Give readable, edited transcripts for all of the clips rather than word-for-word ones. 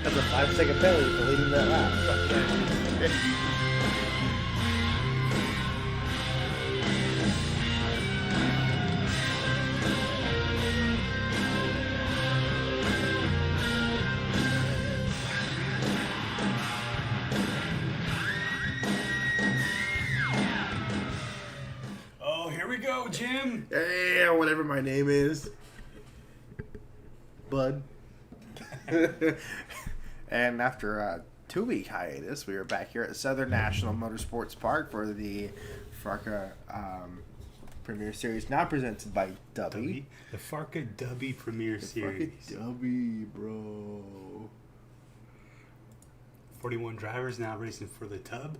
That's a 5-second penalty for leading that lap. Oh, here we go, Jim. Yeah, whatever my name is. Bud. And after a 2-week hiatus, we are back here at Southern National Motorsports Park for the FARCA Premier Series, now presented by Dubby. The FARCA Dubby Premier Series. FARCA Dubby, bro. 41 drivers now racing for the tub.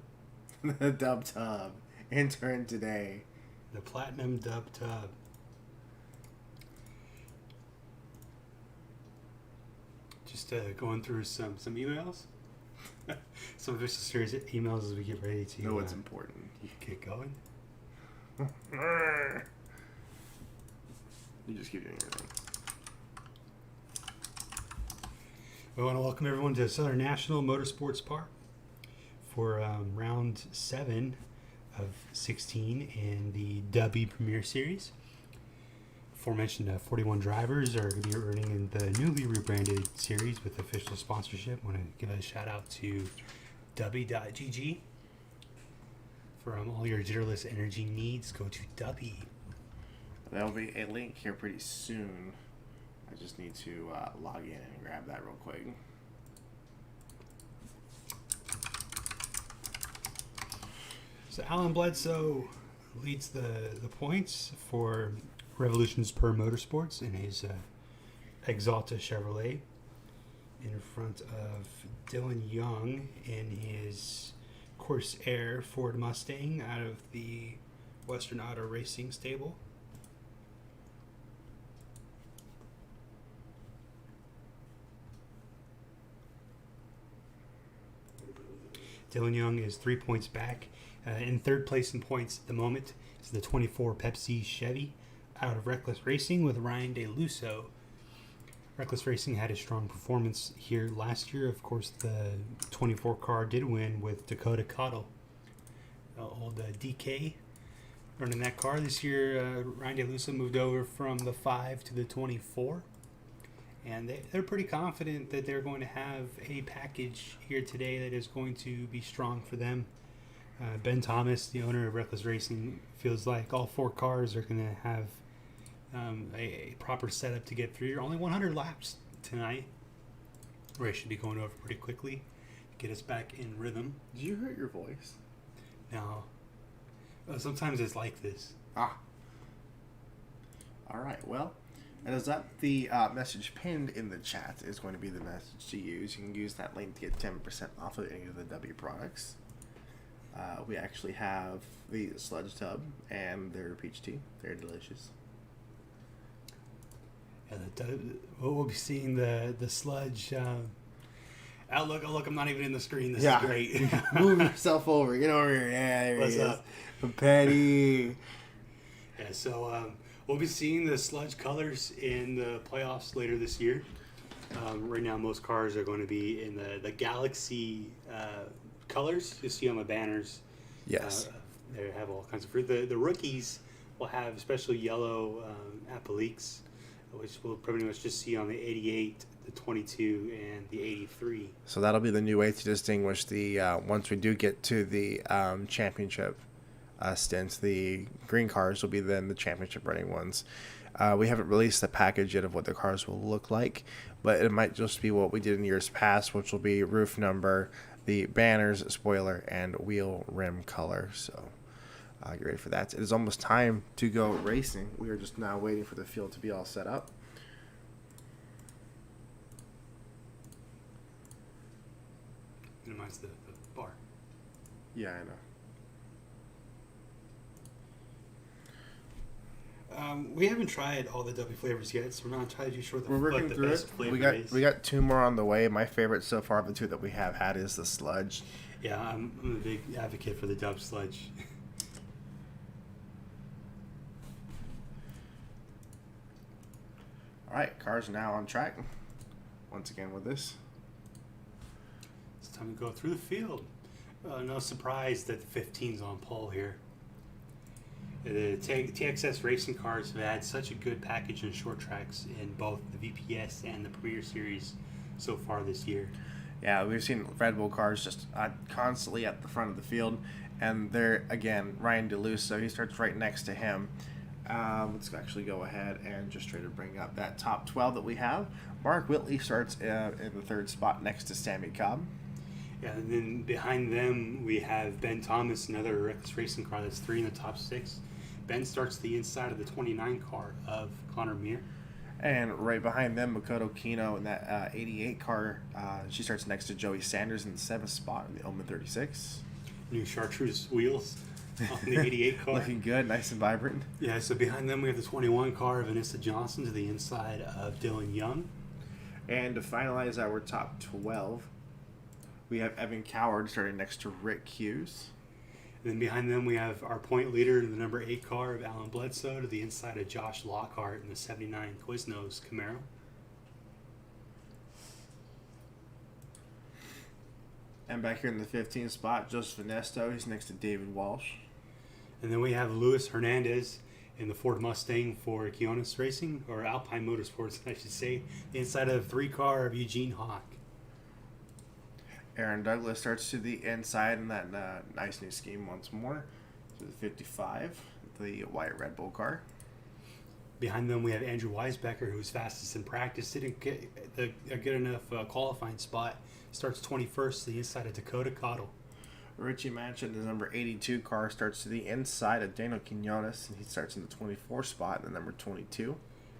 The Dub Tub. Entering today. The Platinum Dub Tub. Just going through some emails. Some official series emails as we get ready to No, it's important. Get going. You just keep doing everything. We want to welcome everyone to Southern National Motorsports Park for round 7 of 16 in the Dubby Premier Series. Aforementioned 41 drivers are going to be running in the newly rebranded series with official sponsorship. I want to give a shout out to Dubby.gg. For all your jitterless energy needs, go to Dubby. There'll be a link here pretty soon. I just need to log in and grab that real quick. So Alan Bledsoe leads the points for revolutions per motorsports in his Exalta Chevrolet, in front of Dylan Young in his Corsair Ford Mustang out of the Western Auto Racing stable. Dylan Young is 3 points back. In third place in points at the moment is the 24 Pepsi Chevy out of Reckless Racing with Ryan DeLusso. Reckless Racing had a strong performance here last year. Of course, the 24 car did win with Dakota Cottle. Old DK running that car. This year, Ryan DeLusso moved over from the 5 to the 24. And they're pretty confident that they're going to have a package here today that is going to be strong for them. Ben Thomas, the owner of Reckless Racing, feels like all 4 cars are going to have a proper setup to get through. Only 100 laps tonight. Race should be going over pretty quickly. Get us back in rhythm. Did you hurt your voice? No. Sometimes it's like this. Ah. All right. Well, and is that the message pinned in the chat is going to be the message to use. You can use that link to get 10% off of any of the W products. We actually have the Sludge Tub and their peach tea. They're delicious. Yeah, we'll be seeing the sludge. Oh, look, I'm not even in the screen. This is great. Move yourself over. Get over here. Yeah, there What's he is. up? Petty. Yeah, so we'll be seeing the sludge colors in the playoffs later this year. Right now, most cars are going to be in the Galaxy colors you see on the banners. Yes. They have all kinds of fruit. The rookies will have special yellow appliques, which we'll pretty much just see on the 88, the 22, and the 83. So that'll be the new way to distinguish the once we do get to the championship stints. The green cars will be then the championship running ones. We haven't released the package yet of what the cars will look like, but it might just be what we did in years past, which will be roof number, the banners, spoiler, and wheel rim color. So get ready for that. It is almost time to go racing. We are just now waiting for the field to be all set up. Minimize the bar. Yeah, I know. We haven't tried all the W flavors yet, so we're not entirely sure We're working the through best it. flavor is. We got 2 more on the way. My favorite so far of the 2 that we have had is the sludge. Yeah, I'm a big advocate for the Dub Sludge. All right, cars are now on track. Once again with this. It's time to go through the field. No surprise that the 15's on pole here. The TXS racing cars have had such a good package in short tracks in both the VPS and the Premier Series so far this year. Yeah, we've seen Red Bull cars just constantly at the front of the field. And there, again, Ryan DeLusso, he starts right next to him. Let's actually go ahead and just try to bring up that top 12 that we have. Mark Whitley starts in the third spot next to Sammy Cobb. Yeah, and then behind them we have Ben Thomas, another Reckless Racing car that's 3 in the top 6. Ben starts the inside of the 29 car of Connor Meir. And right behind them, Makoto Kino in that 88 car. She starts next to Joey Sanders in the 7th spot in the Omen 36. New chartreuse wheels on the 88 car. Looking good, nice and vibrant. Yeah, so behind them we have the 21 car of Vanessa Johnson to the inside of Dylan Young. And to finalize our top 12, we have Evan Coward starting next to Rick Hughes. And then behind them we have our point leader, the number 8 car of Alan Bledsoe to the inside of Josh Lockhart in the 79 Quiznos Camaro. And back here in the 15th spot, Joseph Ernesto, he's next to David Walsh. And then we have Luis Hernandez in the Ford Mustang for Kionis Racing, or Alpine Motorsports, I should say, the inside of the 3 car of Eugene Hawk. Aaron Douglas starts to the inside in that nice new scheme once more. To the 55, the white Red Bull car. Behind them we have Andrew Weisbecker, who's fastest in practice, didn't get a good enough qualifying spot. Starts 21st to the inside of Dakota Cottle. Richie Manchin, the number 82 car, starts to the inside of Daniel Quinones, and he starts in the 24th spot, in the number 22.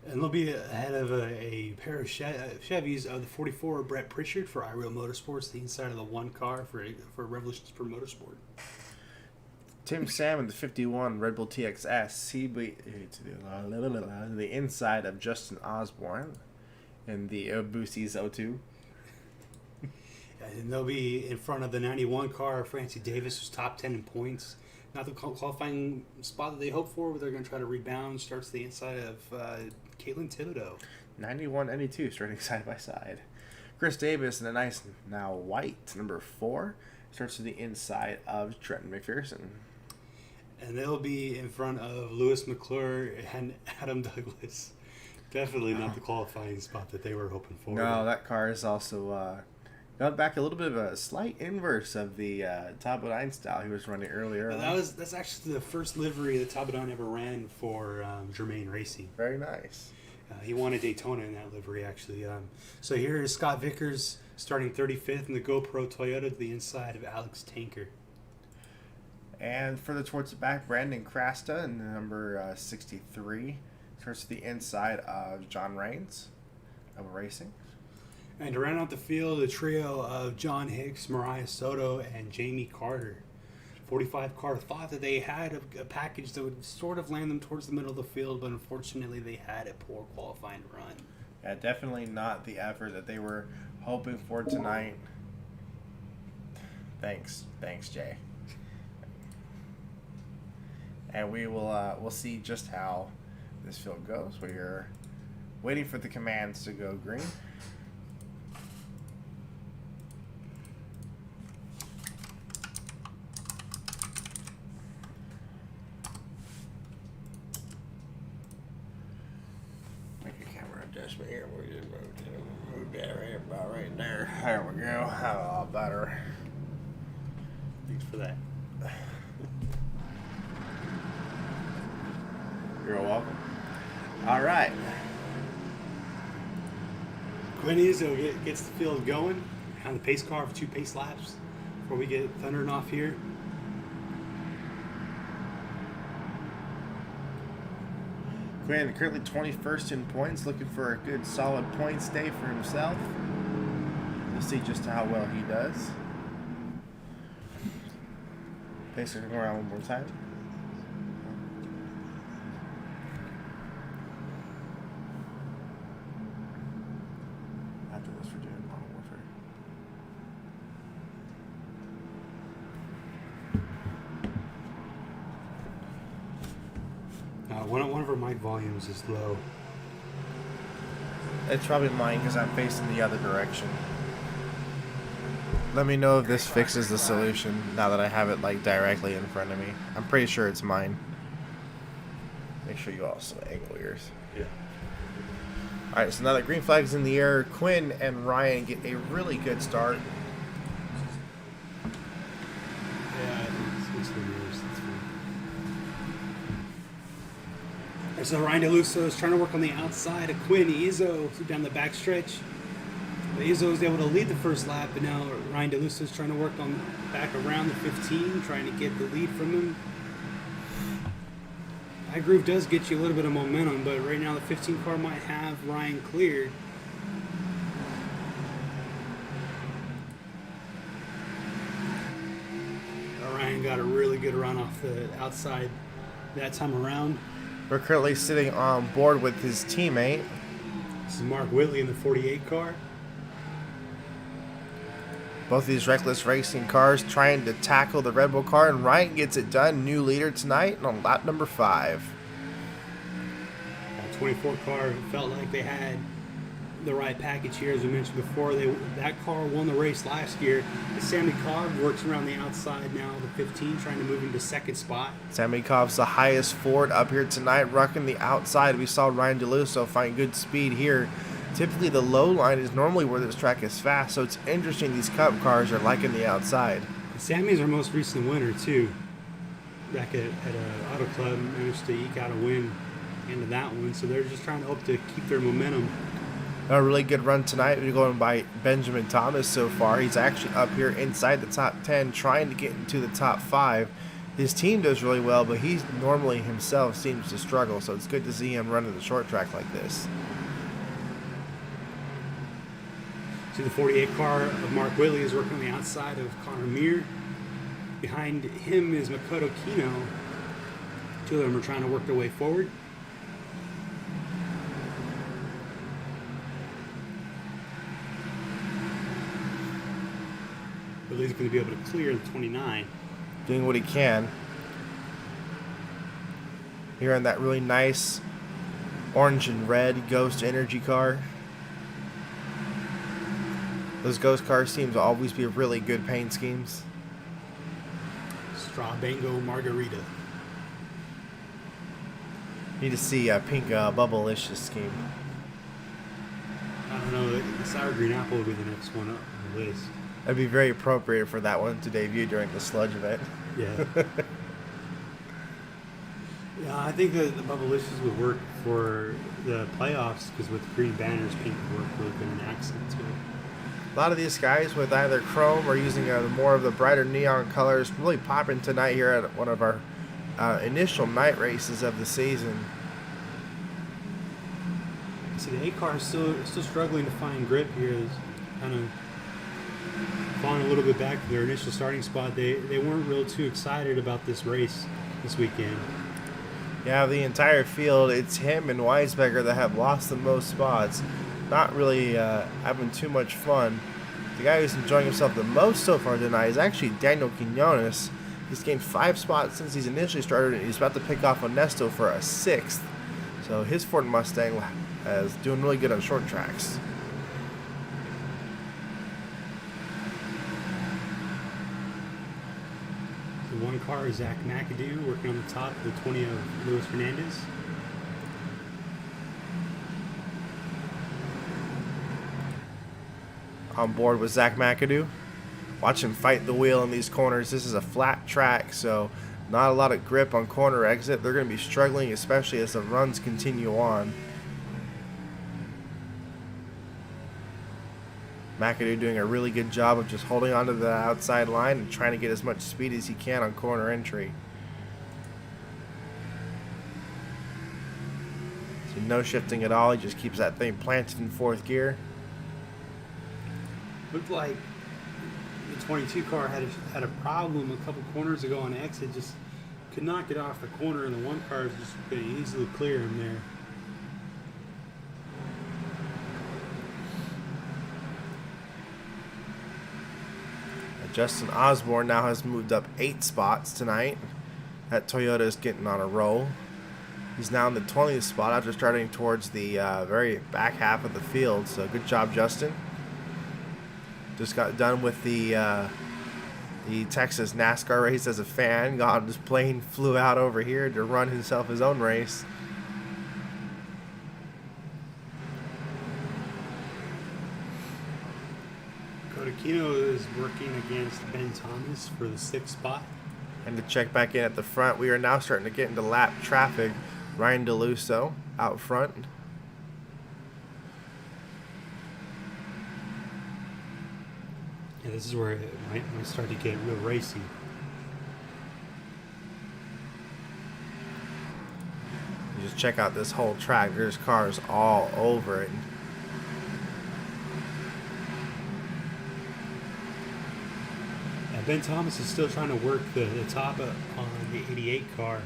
And they'll be ahead of a pair of Chevys of the 44 Brett Pritchard for iReal Motorsports, the inside of the 1 car for Revolutions for Motorsport. Tim Salmon, the 51 Red Bull TXS, he be to the inside of Justin Osborne in the Boosties 02. And they'll be in front of the 91 car of Francie Davis, who's top 10 in points. Not the qualifying spot that they hope for, but they're going to try to rebound. Starts the inside of Caitlin Thibodeau. 91-92 starting side by side. Chris Davis in a nice, now white, number 4, starts to the inside of Trenton McPherson. And they'll be in front of Lewis McClure and Adam Douglas. Definitely not the qualifying spot that they were hoping for. No, that car is also got back a little bit of a slight inverse of the Tabodine style he was running earlier. That's actually the first livery that Tabodine ever ran for Germain Racing. Very nice. He won a Daytona in that livery, actually. So here is Scott Vickers starting 35th in the GoPro Toyota to the inside of Alex Tanker. And further towards the back, Brandon Crasta in the number 63 starts to the inside of John Raines of Racing. And to round out the field, a trio of John Hicks, Mariah Soto, and Jamie Carter. 45 car thought that they had a package that would sort of land them towards the middle of the field, but unfortunately they had a poor qualifying run. Yeah, definitely not the effort that they were hoping for tonight. Thanks, Jay. And we'll see just how this field goes. We're waiting for the commands to go green. Make a camera adjustment here. We just move that right about right there. There we go. A lot better. Thanks for that. You're welcome. All right. Quinn Izzo gets the field going on the pace car for 2 pace laps before we get thundering off here. Quinn currently 21st in points, looking for a good solid points day for himself. We'll see just how well he does. Pacer can go around one more time. After this, we're doing Modern Warfare. One of our mic volumes is low. It's probably mine because I'm facing the other direction. Let me know if this fixes the solution now that I have it like directly in front of me. I'm pretty sure it's mine. Make sure you also angle yours. Yeah. Alright, so now that green flag's in the air, Quinn and Ryan get a really good start. Yeah, I think it's the mirrors. That's fine. So Ryan DeLusso is trying to work on the outside of Quinn Izzo down the backstretch. Izzo was able to lead the first lap, but now Ryan DeLusso is trying to work on back around the 15, trying to get the lead from him. That groove does get you a little bit of momentum, but right now the 15 car might have Ryan cleared. Ryan got a really good run off the outside that time around. We're currently sitting on board with his teammate. This is Mark Whitley in the 48 car. Both of these Reckless Racing cars trying to tackle the Red Bull car, and Ryan gets it done. New leader tonight on lap number 5. That 24 car felt like they had the right package here, as we mentioned before. That car won the race last year. Sammy Cobb works around the outside now, the 15, trying to move into second spot. Sammy Cobb's the highest Ford up here tonight, rocking the outside. We saw Ryan DeLusso find good speed here. Typically the low line is normally where this track is fast, so it's interesting these Cup cars are liking the outside. Sammy's our most recent winner too. Back at Auto Club, managed to eke out a win into that one, so they're just trying to hope to keep their momentum. A really good run tonight. We're going by Benjamin Thomas so far. He's actually up here inside the top 10, trying to get into the top 5. His team does really well, but he normally himself seems to struggle, so it's good to see him running the short track like this. See, the 48 car of Mark Whitley is working on the outside of Connor Meir. Behind him is Makoto Kino. Two of them are trying to work their way forward. Whitley's going to be able to clear the 29. Doing what he can. Here in that really nice orange and red Ghost Energy car. Those Ghost cars seem to always be really good paint schemes. Strawbango Margarita. Need to see a pink Bubblicious scheme. I don't know, the Sour Green Apple will be the next one up on the list. That'd be very appropriate for that one to debut during the sludge event. Yeah. Yeah, I think the Bubblicious would work for the playoffs because with green banners, pink would work really good in accent to it. A lot of these guys with either chrome or using more of the brighter neon colors really popping tonight here at one of our initial night races of the season. See, the 8 car is still struggling to find grip here. It's kind of falling a little bit back to their initial starting spot. They weren't real too excited about this race this weekend. Yeah, the entire field, it's him and Weisbecker that have lost the most spots. Not really having too much fun. The guy who's enjoying himself the most so far tonight is actually Daniel Quinones. He's gained 5 spots since he's initially started, and he's about to pick off Onesto for a 6th. So his Ford Mustang is doing really good on short tracks. The 1 car is Zach McAdoo working on the top, the 20 of Luis Hernandez. On board with Zach McAdoo. Watch him fight the wheel in these corners. This is a flat track, so not a lot of grip on corner exit. They're going to be struggling, especially as the runs continue on. McAdoo doing a really good job of just holding onto the outside line and trying to get as much speed as he can on corner entry. So no shifting at all. He just keeps that thing planted in 4th gear. Looked like the 22 car had a problem a couple corners ago on exit, just could not get off the corner, and the 1 car is just going to easily clear him there. Justin Osborne now has moved up 8 spots tonight. That Toyota is getting on a roll. He's now in the 20th spot after starting towards the very back half of the field. So good job, Justin. Just got done with the Texas NASCAR race as a fan. Got on his plane, flew out over here to run himself his own race. Kodakino is working against Ben Thomas for the 6th spot. And to check back in at the front, we are now starting to get into lap traffic. Ryan DeLusso out front. Yeah, this is where it might start to get real racy. You just check out this whole track. There's cars all over it. Ben Thomas is still trying to work the top on the 88 car.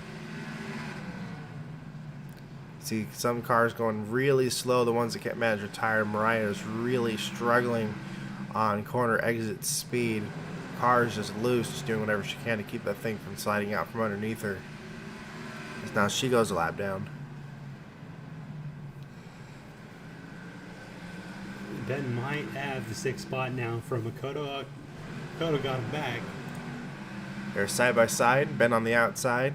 See some cars going really slow. The ones that can't manage their tire. Mariah is really struggling on corner exit speed. Car's just loose, just doing whatever she can to keep that thing from sliding out from underneath her. Now she goes a lap down. Ben might have the 6th spot now from Makoto. Makoto got him back. They're side by side. Ben on the outside.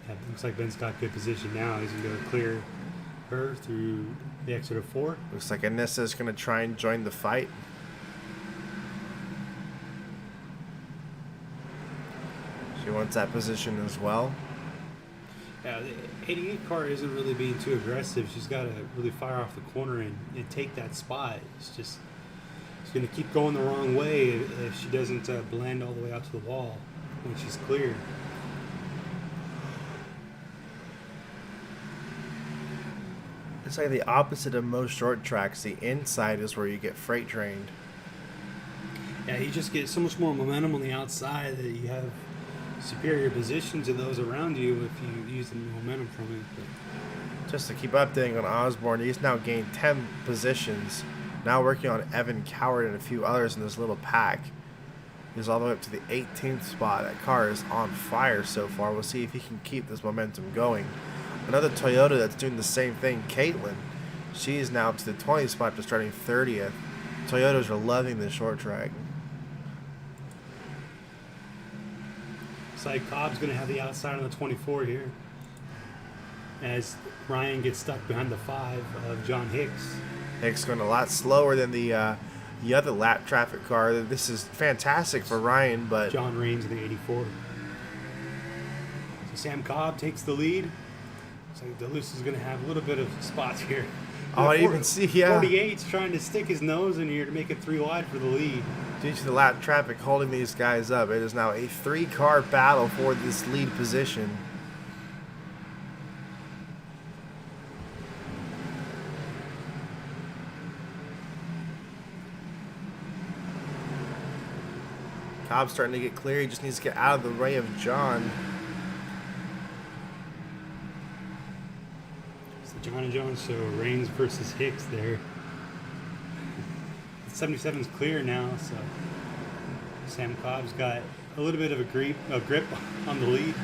Yeah, looks like Ben's got good position now. He's going to go clear her through the exit of 4. Looks like Anissa's going to try and join the fight. She wants that position as well. Yeah, the 88 car isn't really being too aggressive. She's got to really fire off the corner and take that spot. She's going to keep going the wrong way if she doesn't blend all the way out to the wall when she's cleared. It's like the opposite of most short tracks. The inside is where you get freight trained. Yeah, you just get so much more momentum on the outside that you have superior position to those around you if you use the momentum from it. But just to keep updating on Osborne, he's now gained 10 positions. Now working on Evan Coward and a few others in this little pack. He's all the way up to the 18th spot. That car is on fire so far. We'll see if he can keep this momentum going. Another Toyota that's doing the same thing, Caitlin. She's now up to the 20th spot after starting 30th. Toyotas are loving this short track. Looks like Cobb's going to have the outside on the 24 here as Ryan gets stuck behind the 5 of John Hicks. Hicks going a lot slower than the other lap traffic car. This is fantastic for Ryan, but John Raines in the 84. So Sam Cobb takes the lead. Looks like DeLuce is going to have a little bit of spots here. Oh, I didn't even see, yeah. 48's trying to stick his nose in here to make it 3 wide for the lead. Due to the lap traffic holding these guys up, it is now a 3-car battle for this lead position. Cobb's starting to get clear. He just needs to get out of the way of John. It's the John and Jones show. Raines versus Hicks there. 77's clear now, so Sam Cobb's got a little bit of a grip on the lead.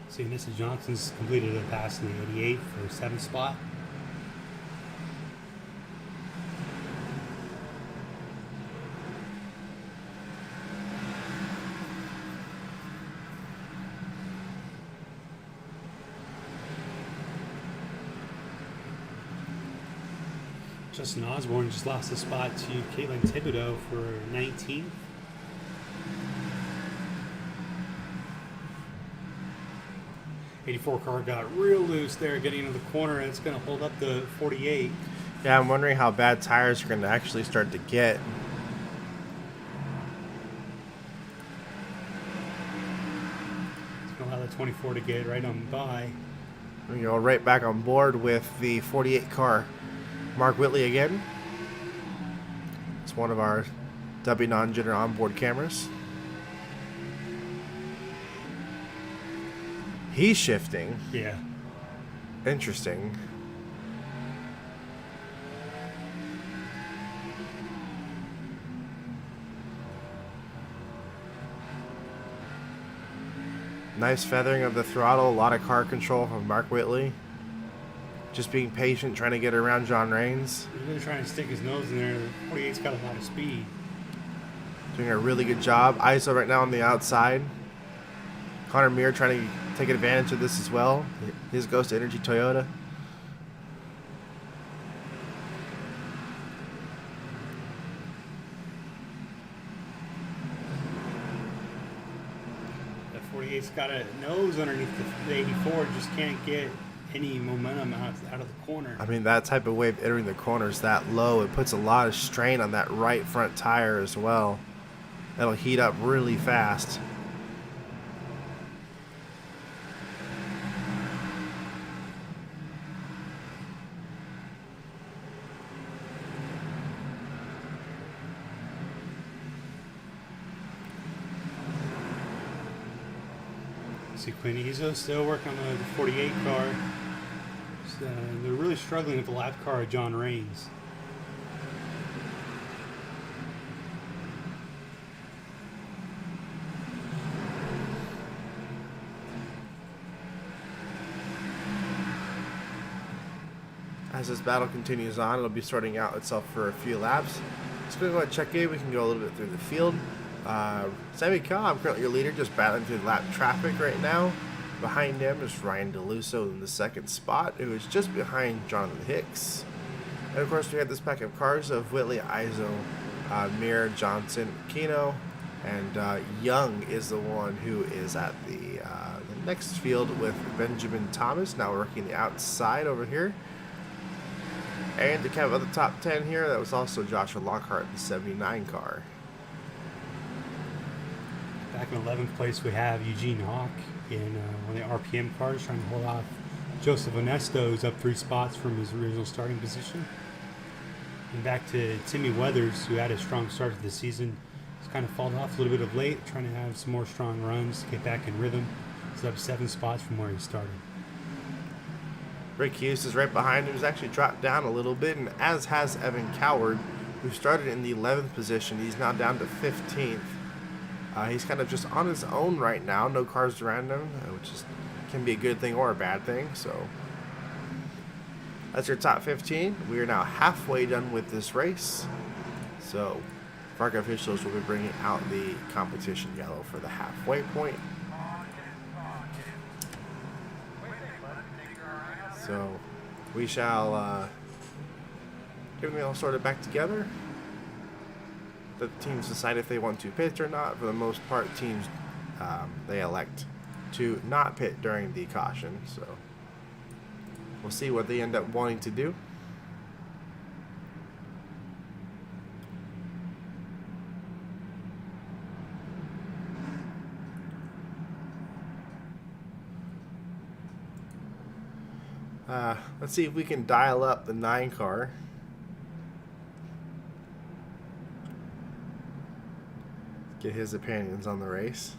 See, Nissa Johnson's completed a pass in the 88 for 7th spot. Justin Osborne just lost a spot to Caitlin Thibodeau for 19th. '84 car got real loose there getting into the corner, and it's going to hold up the 48. Yeah, I'm wondering how bad tires are going to actually start to get. It's going to allow the 24 to get right on by. We go right back on board with the 48 car. Mark Whitley again. It's one of our Dubbing non-gender onboard cameras. He's shifting. Yeah. Interesting. Nice feathering of the throttle. A lot of car control from Mark Whitley. Just being patient, trying to get around John Raines. He's really trying to stick his nose in there. The 48's got a lot of speed. Doing a really good job. ISO right now on the outside. Connor Meir trying to take advantage of this as well. His Ghost Energy Toyota. The 48's got a nose underneath the 84. Just can't get any momentum out of the corner. I mean, that type of wave entering the corners that low, it puts a lot of strain on that right front tire as well. That'll heat up really fast. See, Quinn Izzo still working on the 48 car. They're really struggling with the lap car of John Raines. As this battle continues on, it'll be sorting out itself for a few laps. Just going to go and check in. We can go a little bit through the field. Sammy Cobb, currently your leader, just battling through lap traffic right now. Behind him is Ryan DeLusso in the second spot, who is just behind Jonathan Hicks. And of course, we have this pack of cars of Whitley, Izo, Mir, Johnson, Kino, and Young is the one who is at the next field with Benjamin Thomas. Now working the outside over here. And to cap out the top 10 here, that was also Joshua Lockhart, the 79 car. Back in 11th place, we have Eugene Hawk in one of the RPM cars trying to hold off Joseph Onesto, who's up 3 spots from his original starting position. And back to Timmy Weathers, who had a strong start to the season. He's kind of fallen off a little bit of late, trying to have some more strong runs, get back in rhythm. He's up 7 spots from where he started. Rick Hughes is right behind him. He's actually dropped down a little bit, and as has Evan Coward, who started in the 11th position. He's now down to 15th. He's kind of just on his own right now. No cars around him, which can be a good thing or a bad thing. So that's your top 15. We are now halfway done with this race. So FARCA officials will be bringing out the competition yellow for the halfway point. So we shall get them all sorted back together. The teams decide if they want to pit or not. For the most part, teams they elect to not pit during the caution. So we'll see what they end up wanting to do. Let's see if we can dial up the 9 car. Get his opinions on the race.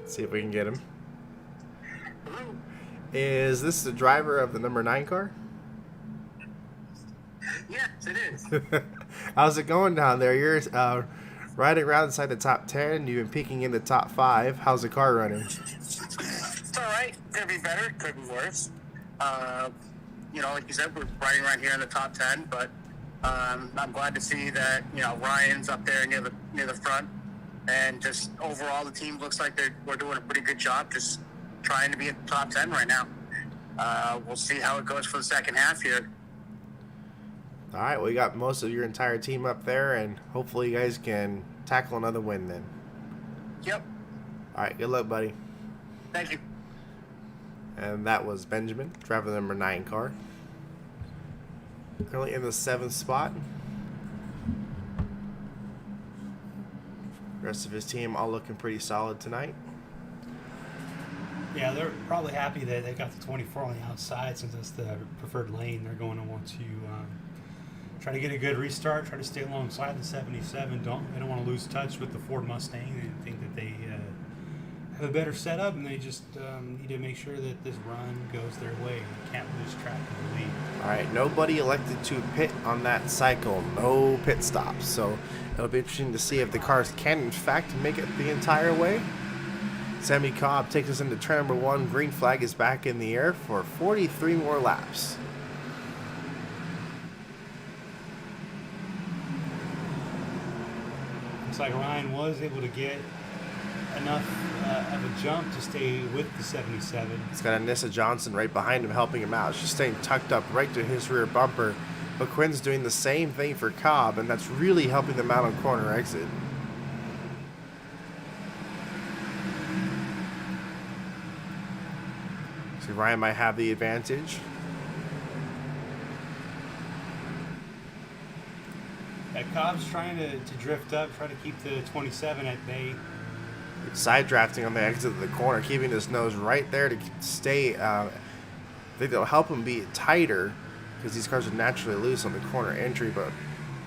Let's see if we can get him. Is this the driver of the number 9 car? Yes, it is. How's it going down there? You're riding around inside the top 10. You've been peeking in the top 5. How's the car running? It's all right. Could be better. Could be worse. Like you said, we're riding right here in the top 10. But I'm glad to see that Ryan's up there near the front, and just overall the team looks like we're doing a pretty good job, just trying to be at the top 10 right now. We'll see how it goes for the second half here. All right, we got most of your entire team up there, and hopefully you guys can tackle another win then. Yep. All right, good luck, buddy. Thank you. And that was Benjamin, driver the number 9 car. Currently in the 7th spot. The rest of his team all looking pretty solid tonight. Yeah, they're probably happy that they got the 24 on the outside since that's the preferred lane. They're going to want to try to get a good restart, try to stay alongside the 77. They don't want to lose touch with the Ford Mustang. They think that they have a better setup, and they just need to make sure that this run goes their way. They can't lose track of the lead. All right, nobody elected to pit on that cycle. No pit stops. So it'll be interesting to see if the cars can, in fact, make it the entire way. Sammy Cobb takes us into turn number 1. Green flag is back in the air for 43 more laps. Looks like Ryan was able to get enough of a jump to stay with the 77. He's got Anissa Johnson right behind him helping him out. She's staying tucked up right to his rear bumper. But Quinn's doing the same thing for Cobb, and that's really helping them out on corner exit. So Ryan might have the advantage. Cobb's trying to drift up, try to keep the 27 at bay. Side drafting on the exit of the corner, keeping his nose right there to stay. I think that'll help him be tighter because these cars are naturally loose on the corner entry. But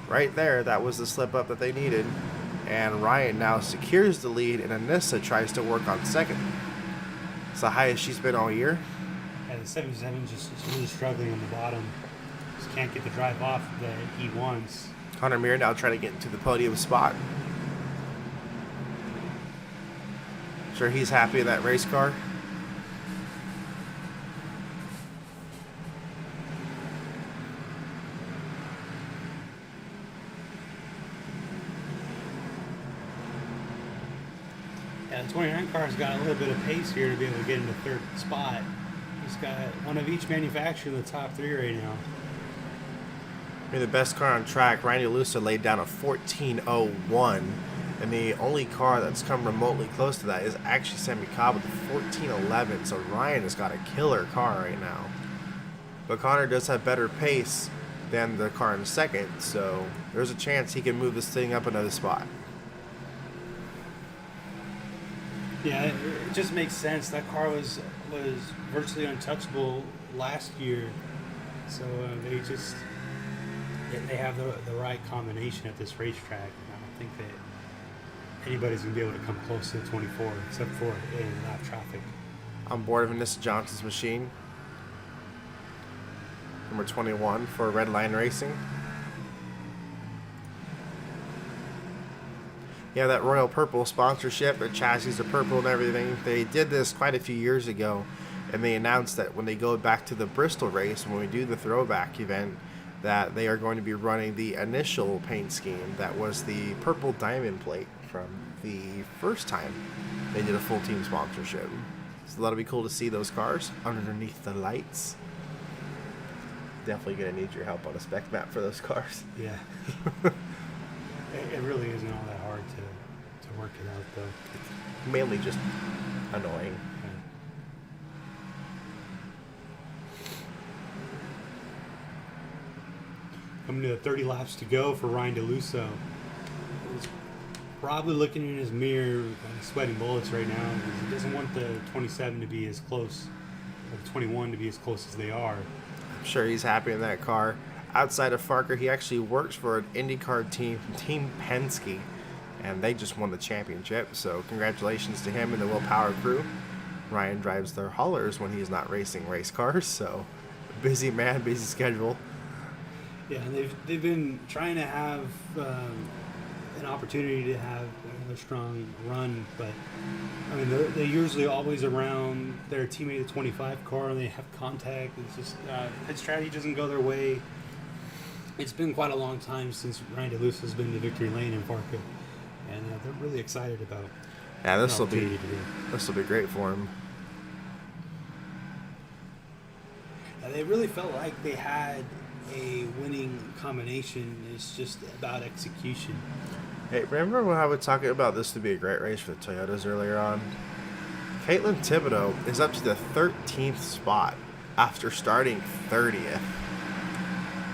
right there, that was the slip up that they needed. And Ryan now secures the lead, and Anissa tries to work on second. It's the highest she's been all year. Yeah, the 77 just is really struggling on the bottom. Just can't get the drive off that he wants. Connor Meir now trying to get into the podium spot. Sure, he's happy in that race car. Yeah, the 29 car's got a little bit of pace here to be able to get into third spot. He's got one of each manufacturer in the top 3 right now. I mean, the best car on track, Randy Lusa laid down a 14.01. And the only car that's come remotely close to that is actually Sammy Cobb with the 14.11. So Ryan has got a killer car right now. But Connor does have better pace than the car in second. So there's a chance he can move this thing up another spot. Yeah, it just makes sense. That car was virtually untouchable last year. So they have the right combination at this racetrack. I don't think that anybody's going to be able to come close to the 24 except for in lap traffic. On board of Anissa Johnson's machine. Number 21 for Red Line Racing. Yeah, that Royal Purple sponsorship, the chassis are purple and everything. They did this quite a few years ago, and they announced that when they go back to the Bristol race, when we do the throwback event, that they are going to be running the initial paint scheme that was the purple diamond plate from the first time they did a full team sponsorship. So that'll be cool to see those cars underneath the lights. Definitely going to need your help on a spec map for those cars. Yeah. It really isn't all that hard to work it out, though. Mainly just annoying. Yeah. Coming to 30 laps to go for Ryan DeLusso. He's probably looking in his mirror, sweating bullets right now. He doesn't want the 27 to be as close, or the 21 to be as close as they are. I'm sure he's happy in that car. Outside of FARCA, he actually works for an IndyCar team, Team Penske, and they just won the championship. So congratulations to him and the Will Power crew. Ryan drives their haulers when he's not racing race cars, so busy man, busy schedule. Yeah, they've been trying to have an opportunity to have a strong run, but I mean they're usually always around their teammate, the 25 car, and they have contact. It's just pit strategy doesn't go their way. It's been quite a long time since Ryan DeLuce has been to victory lane in FARCA, and they're really excited about. Yeah, this will be great for him. They really felt like they had a winning combination. It's just about execution. Hey, remember when I was talking about this to be a great race for the Toyotas earlier on? Caitlin Thibodeau is up to the 13th spot after starting 30th.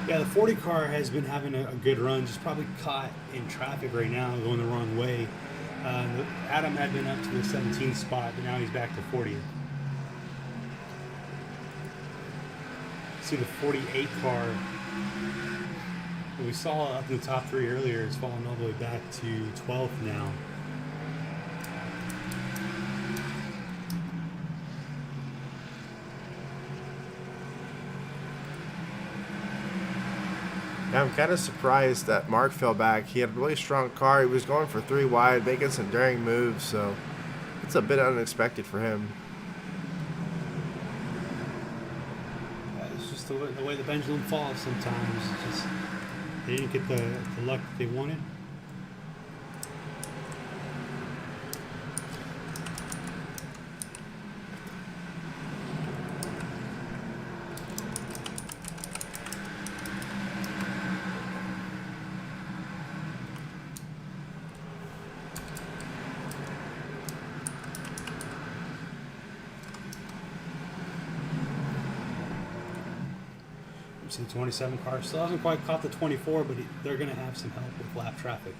Yeah, the 40 car has been having a good run, just probably caught in traffic right now, going the wrong way. Adam had been up to the 17th spot, but now he's back to 40th. See the 48 car that we saw up in the top 3 earlier is falling all the way back to 12th now. Yeah, I'm kind of surprised that Mark fell back. He had a really strong car. He was going for 3 wide, making some daring moves, so it's a bit unexpected for him. It's just the way the pendulum falls sometimes. It's just they didn't get the luck that they wanted. The 27 car still hasn't quite caught the 24, but they're going to have some help with lap traffic.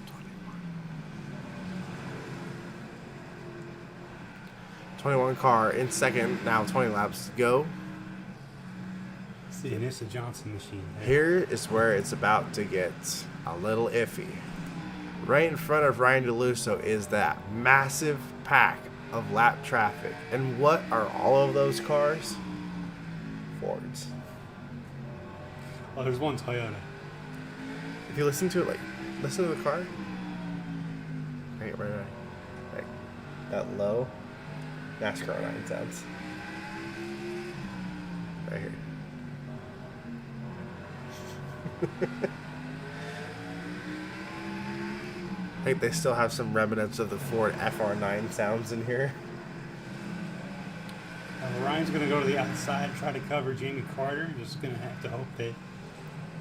21 car in second, now 20 laps to go. It's the Anissa Johnson machine. Here is where it's about to get a little iffy. Right in front of Ryan DeLusso is that massive pack of lap traffic. And what are all of those cars? Fords. Oh, there's one Toyota. If you listen to it, listen to the car. Right. Like, that low. NASCAR 9 sounds. Right here. I think they still have some remnants of the Ford FR9 sounds in here. Ryan's going to go to the outside and try to cover Jamie Carter. Just going to have to hope that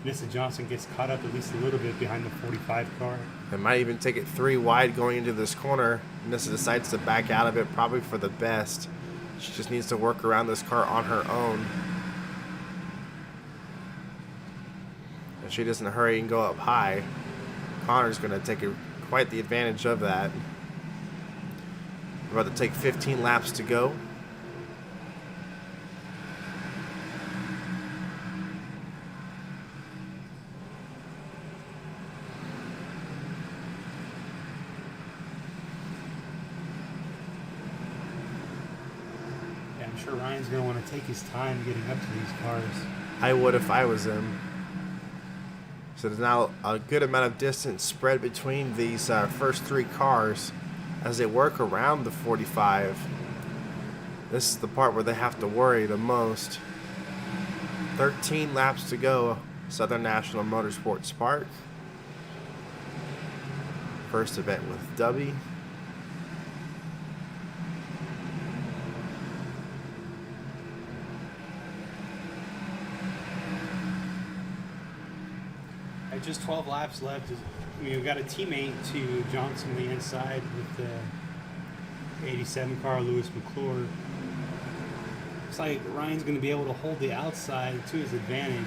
Anissa Johnson gets caught up at least a little bit behind the 45 car. They might even take it 3 wide going into this corner. Anissa decides to back out of it, probably for the best. She just needs to work around this car on her own. If she doesn't hurry and go up high, Connor's going to take quite the advantage of that. We're about to take 15 laps to go. I'm sure Ryan's going to want to take his time getting up to these cars. I would if I was him. So there's now a good amount of distance spread between these first 3 cars as they work around the 45. This is the part where they have to worry the most. 13 laps to go. Southern National Motorsports Park. First event with Dubby. Just 12 laps left. We've got a teammate to Johnson on the inside with the 87 car, Lewis McClure. Looks like Ryan's going to be able to hold the outside to his advantage.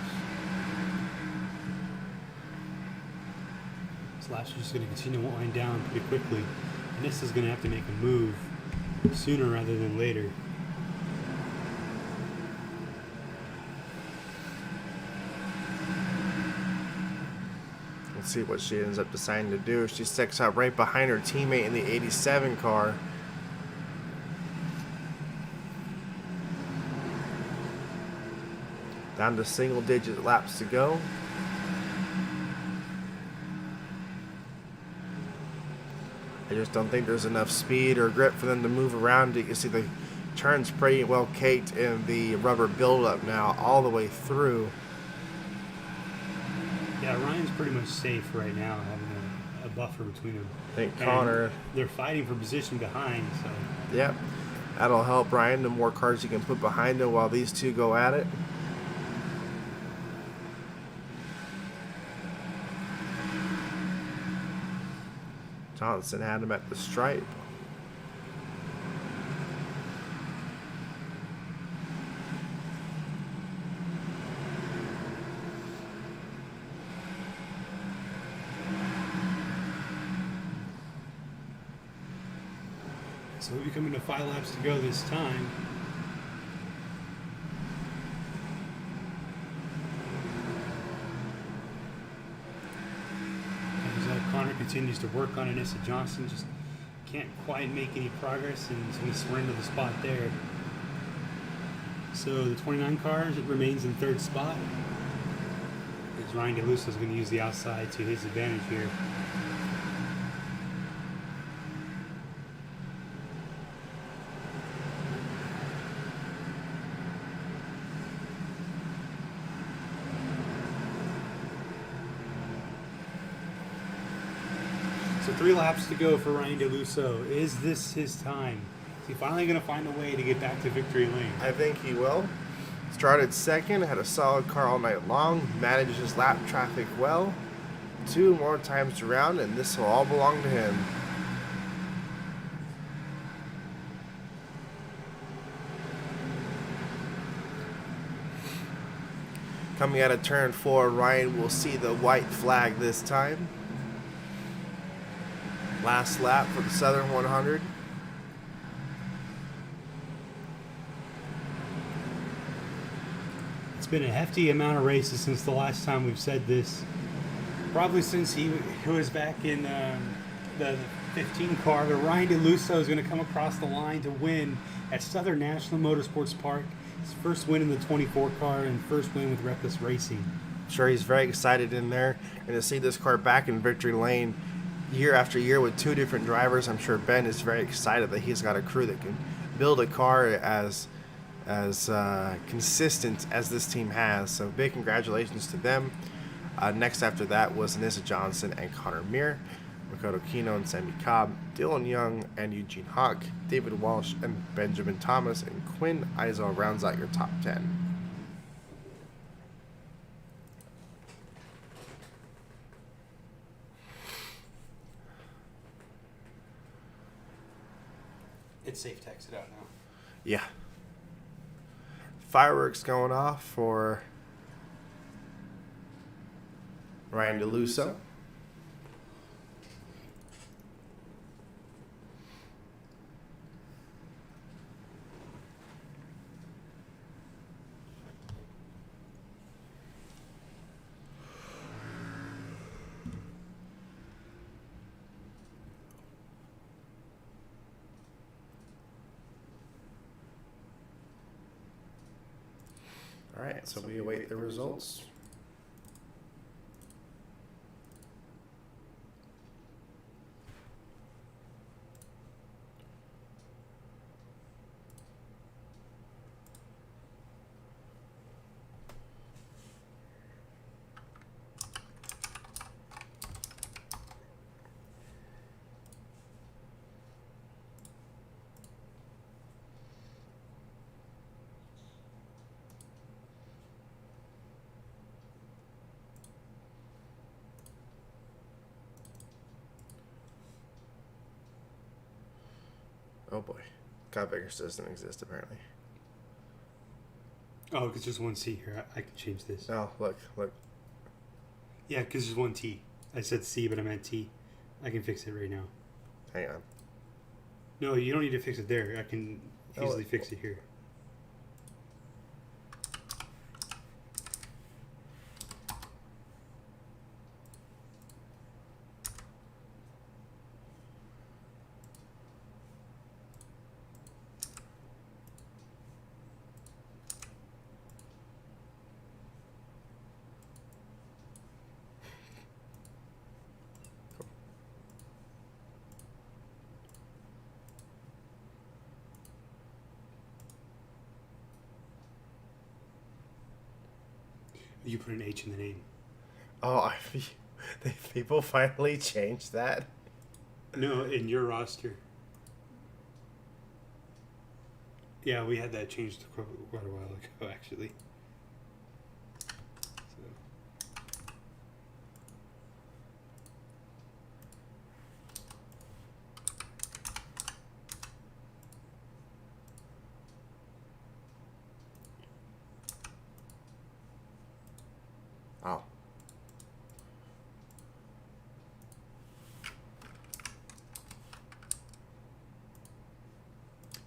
Slash is just going to continue to wind down pretty quickly. And this is going to have to make a move sooner rather than later. See what she ends up deciding to do. She sticks out right behind her teammate in the 87 car. Down to single-digit laps to go. I just don't think there's enough speed or grip for them to move around. You can see the turns pretty well caked in the rubber buildup now all the way through. Yeah, Ryan's pretty much safe right now, having a buffer between them. I think Connor... They're fighting for position behind, so... Yep. That'll help Ryan. The more cars you can put behind him while these two go at it. Johnson had him at the stripe. So we'll be coming to 5 laps to go this time. continues to work on Anissa Johnson. Just can't quite make any progress, and he's going to surrender the spot there. So the 29 car remains in third spot. As Ryan DeLusso is going to use the outside to his advantage here. So 3 laps to go for Ryan DeLusso. Is this his time? Is he finally going to find a way to get back to victory lane? I think he will. Started second, had a solid car all night long, managed his lap traffic well. 2 more times around, and this will all belong to him. Coming out of turn 4, Ryan will see the white flag this time. Last lap for the Southern 100. It's been a hefty amount of races since the last time we've said this. Probably since he was back in the 15 car. But Ryan DeLusso is going to come across the line to win at Southern National Motorsports Park. His first win in the 24 car and first win with Reckless Racing. Sure, he's very excited in there. And to see this car back in victory lane year after year with 2 different drivers, I'm sure Ben is very excited that he's got a crew that can build a car as consistent as this team has. So big congratulations to them. Next after that was Anissa Johnson and Connor Meir, Makoto Kino and Sammy Cobb, Dylan Young and Eugene Hawk, David Walsh and Benjamin Thomas, and Quinn Eisel rounds out your top 10. It's safe to exit out now. Yeah. Fireworks going off for Ryan DeLusso. All right, so we await the results. Oh boy. God Vickers doesn't exist apparently. Oh, because there's one C here. I can change this. Oh, look. Yeah, because there's one T. I said C, but I meant T. I can fix it right now. Hang on. No, you don't need to fix it there. I can easily fix it here. You put an H in the name. Oh, people finally changed that. No, in your roster. Yeah, we had that changed quite a while ago, actually. Oh.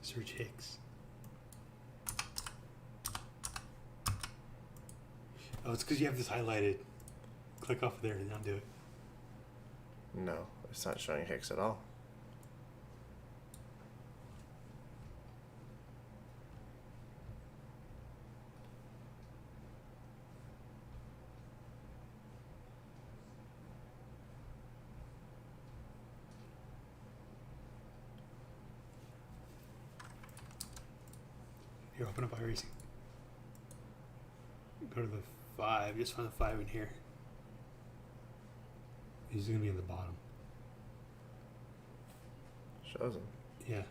Search Hicks. Oh, it's because you have this highlighted. Click off there and undo it. No, it's not showing Hicks at all. Here, open up iRacing. Go to the 5. Just find the 5 in here. He's going to be at the bottom. Shows him. Yeah.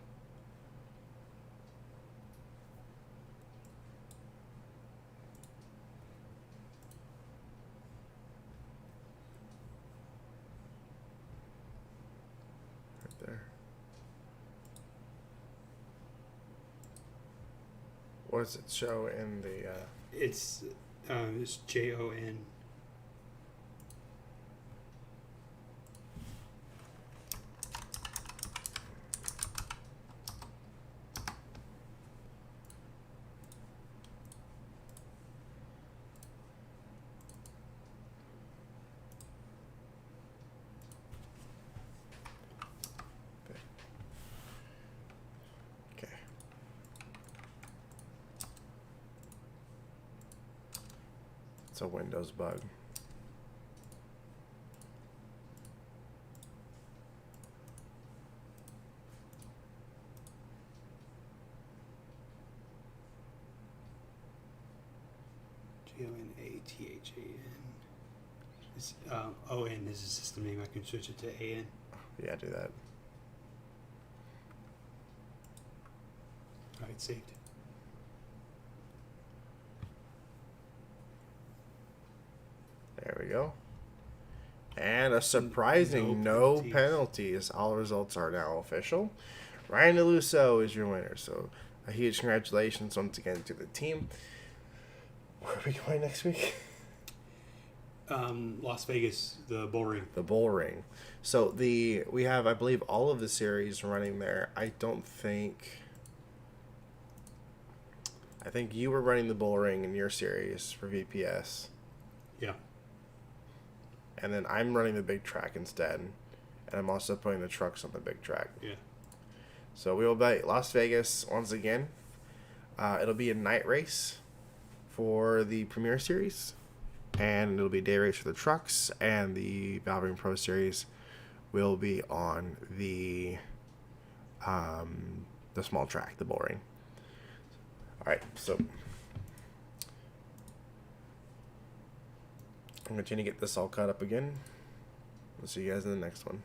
Right there. What does it show in the... It's JON. Okay. It's a Windows bug. JONATHAN. It's ON is the system name. I can switch it to AN. Yeah, do that. All right, saved. There we go. And a surprising No no penalties. All results are now official. Ryan DeLusso is your winner. So a huge congratulations once again to the team. Where are we going next week? Las Vegas, the bull ring. The bull ring. So we have, I believe, all of the series running there. I think you were running the bull ring in your series for VPS. Yeah. And then I'm running the big track instead. And I'm also putting the trucks on the big track. Yeah. So we will be Las Vegas once again. It'll be a night race for the Premier Series. And it'll be a day race for the trucks. And the Valvoline Pro Series will be on the small track, the bull ring. All right, so I'm going to continue to get this all caught up again. We'll see you guys in the next one.